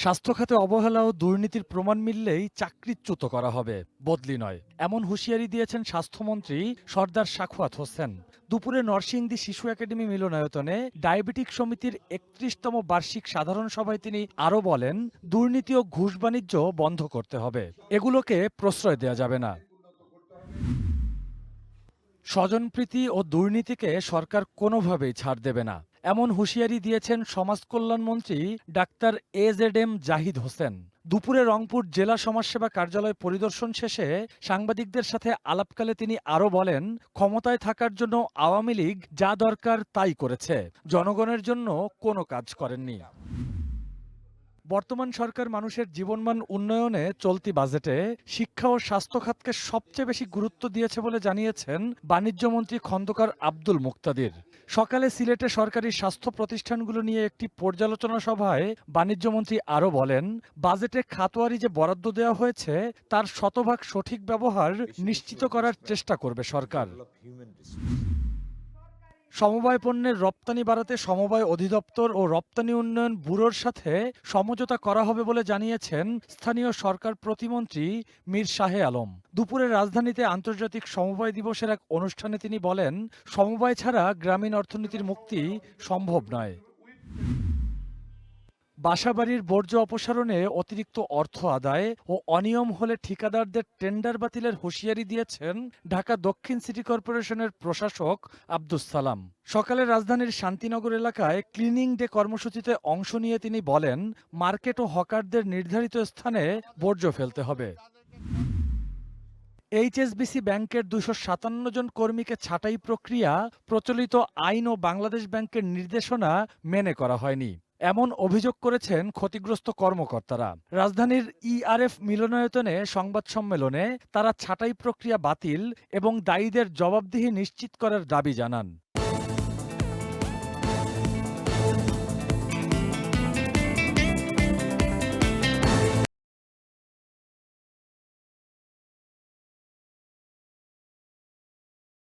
স্বাস্থ্য খাতে অবহেলা ও দুর্নীতির প্রমাণ মিললেই চাকরিচ্যুত করা হবে, বদলি নয়, এমন হুঁশিয়ারি দিয়েছেন স্বাস্থ্যমন্ত্রী সর্দার সাখাওয়াত হোসেন। দুপুরে নরসিংদী শিশু একাডেমি মিলনায়তনে ডায়াবেটিক সমিতির ৩১তম বার্ষিক সাধারণ সভায় তিনি আরও বলেন, দুর্নীতি ও ঘুষ বাণিজ্য বন্ধ করতে হবে, এগুলোকে প্রশ্রয় দেওয়া যাবে না। স্বজনপ্রীতি ও দুর্নীতিকে সরকার কোনোভাবেই ছাড় দেবে না, এমন হুঁশিয়ারি দিয়েছেন সমাজ কল্যাণমন্ত্রী ডাক্তার AZM জাহিদ হোসেন। দুপুরে রংপুর জেলা সমাজসেবা কার্যালয় পরিদর্শন শেষে সাংবাদিকদের সাথে আলাপকালে তিনি আরও বলেন, ক্ষমতায় থাকার জন্য আওয়ামী লীগ যা দরকার তাই করেছে, জনগণের জন্য কোনো কাজ করেননি। বর্তমান সরকার মানুষের জীবনমান উন্নয়নে চলতি বাজেটে শিক্ষা ও স্বাস্থ্য খাতকে সবচেয়ে বেশি গুরুত্ব দিয়েছে বলে জানিয়েছেন বাণিজ্যমন্ত্রী খন্দকার আব্দুল মুক্তাদির। সকালে সিলেটে সরকারি স্বাস্থ্য প্রতিষ্ঠানগুলো নিয়ে একটি পর্যালোচনা সভায় বাণিজ্যমন্ত্রী আরও বলেন, বাজেটে খাতোয়ারি যে বরাদ্দ দেওয়া হয়েছে তার শতভাগ সঠিক ব্যবহার নিশ্চিত করার চেষ্টা করবে সরকার। সমবায় পণ্যের রপ্তানি বাড়াতে সমবায় অধিদপ্তর ও রপ্তানি উন্নয়ন ব্যুরোর সাথে সমঝোতা করা হবে বলে জানিয়েছেন স্থানীয় সরকার প্রতিমন্ত্রী মীর শাহে আলম। দুপুরে রাজধানীতে আন্তর্জাতিক সমবায় দিবসের এক অনুষ্ঠানে তিনি বলেন, সমবায় ছাড়া গ্রামীণ অর্থনীতির মুক্তি সম্ভব নয়। বাসাবাড়ির বর্জ্য অপসারণে অতিরিক্ত অর্থ আদায় ও অনিয়ম হলে ঠিকাদারদের টেন্ডার বাতিলের হুঁশিয়ারি দিয়েছেন ঢাকা দক্ষিণ সিটি কর্পোরেশনের প্রশাসক আব্দুস সালাম। সকালে রাজধানীর শান্তিনগর এলাকায় ক্লিনিং ডে কর্মসূচিতে অংশ নিয়ে তিনি বলেন, মার্কেট ও হকারদের নির্ধারিত স্থানে বর্জ্য ফেলতে হবে। HSBC ব্যাংকের ২৫৭ জন কর্মীকে ছাঁটাই প্রক্রিয়া প্রচলিত আইন ও বাংলাদেশ ব্যাংকের নির্দেশনা মেনে করা হয়নি, এমন অভিযোগ করেছেন ক্ষতিগ্রস্ত কর্মকর্তারা। রাজধানীর ERF মিলনায়তনে সংবাদ সম্মেলনে তারা ছাঁটাই প্রক্রিয়া বাতিল এবং দায়ীদের জবাবদিহি নিশ্চিত করার দাবি জানান।